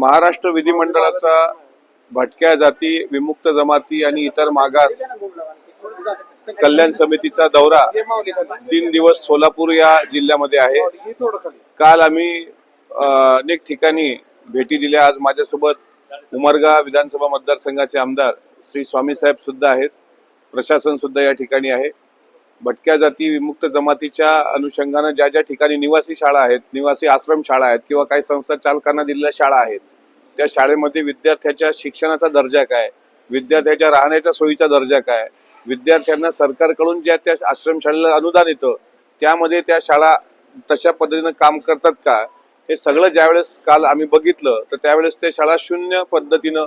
महाराष्ट्र विधिमंडळाचा भटक्या जाती, विमुक्त जमाती आणि इतर मागास कल्याण समितीचा दौरा 3 दिवस सोलापूर या जिल्ह्यामध्ये आहे। काल आम्ही अनेक ठिकाणी भेटी दिल्या। आज माझ्यासोबत उमरगा विधानसभा मतदारसंघाचे आमदार श्री स्वामी साहेब सुद्धा आहेत, प्रशासन सुद्धा या ठिकाणी आहे। भटक्या जाती विमुक्त जमातीच्या अनुषंगाने ज्या ज्या ठिकाणी निवासी शाळा आहेत, निवासी आश्रम शाळा आहेत किंवा काही संस्था चालकांना दिलेल्या शाळा आहेत, त्या शाळेमध्ये विद्यार्थ्याच्या शिक्षणाचा दर्जा काय, विद्यार्थ्याच्या राहण्याच्या सोयीचा दर्जा काय, विद्यार्थ्यांना सरकारकडून ज्या त्या आश्रमशाळेला अनुदान येतं त्यामध्ये त्या शाळा तशा पद्धतीने काम करतात का, हे सगळं ज्यावेळेस काल आम्ही बघितलं तर त्यावेळेस त्या शाळा शून्य पद्धतीनं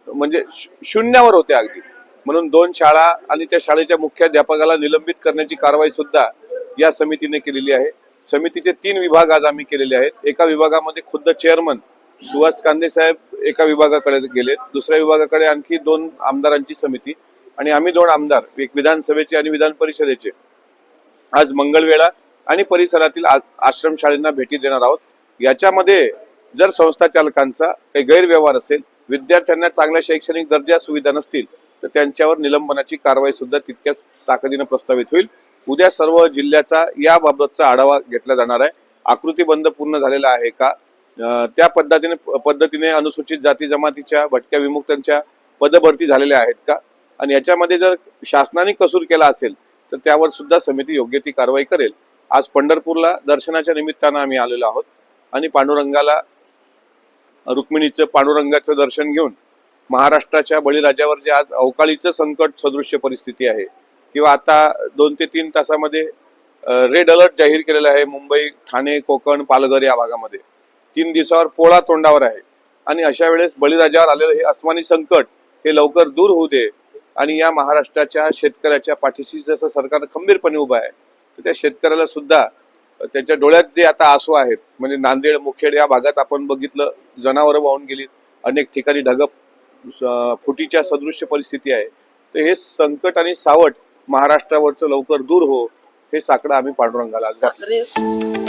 म्हणजे शून्यावर होत्या अगदी। म्हणून 2 शाळा आणि त्या शाळेच्या मुख्याध्यापकाला निलंबित करण्याची कारवाई सुद्धा या समितीने केलेली आहे। समितीचे 3 विभाग आज आम्ही केलेले आहेत। एका विभागामध्ये खुद्द चेअरमन सुहास कांदे साहेब एका विभागाकडे गेलेत, दुसऱ्या विभागाकडे आणखी 2 आमदारांची समिती आणि आम्ही 2 आमदार, एक विधानसभेचे आणि विधान परिषदेचे, आज मंगळवेढा आणि परिसरातील आश्रमशाळेंना भेटी देणार आहोत। याच्यामध्ये जर संस्था चालकांचा काही गैरव्यवहार असेल, विद्यार्थ्यांना चांगल्या शैक्षणिक दर्जा सुविधा नसतील तर त्यांच्यावर निलंबनाची कारवाई सुद्धा तितक्याच ताकदीने प्रस्तावित होईल। उद्या सर्व जिल्ह्याचा याबाबतचा आढावा घेतला जाणार आहे। आकृतीबंध पूर्ण झालेला आहे का, त्या पद्धतीने अनुसूचित जाती जमातीच्या भटक्या विमुक्तांच्या पदभरती झालेल्या आहेत का, आणि याच्यामध्ये जर शासनाने कसूर केला असेल तर त्यावर सुद्धा समिती योग्य ती कारवाई करेल। आज पंढरपूरला दर्शनाच्या निमित्तानं आम्ही आलेलो आहोत आणि पांडुरंगाला रुक्मिणीचं पांडुरंगाचं दर्शन घेऊन महाराष्ट्राच्या बळीराजावर जे आज अवकाळीचं संकट सदृश्य परिस्थिती आहे किंवा आता 2 ते 3 तासामध्ये रेड अलर्ट जाहीर केलेला आहे मुंबई, ठाणे, कोकण, पालघर या भागामध्ये 3 दिवसावर पोळा तोंडावर आहे आणि अशा वेळेस बळीराजावर आलेलं हे अस्मानी संकट हे लवकर दूर होऊ दे आणि या महाराष्ट्राच्या शेतकऱ्याच्या पाठीशी जसं सरकार खंबीरपणे उभं आहे तर त्या शेतकऱ्याला सुद्धा त्याच्या डोळ्यात जे आता आसू आहेत, म्हणजे नांदेड, मुखेड या भागात आपण बघितलं जनावरं वाहून गेली, अनेक ठिकाणी ढगप फुटीच्या सदृश्य परिस्थिती आहे। तर हे संकट आणि सावट महाराष्ट्रावरचं लवकर दूर हो हे साकडं आम्ही पांडुरंगाला आज घातलं।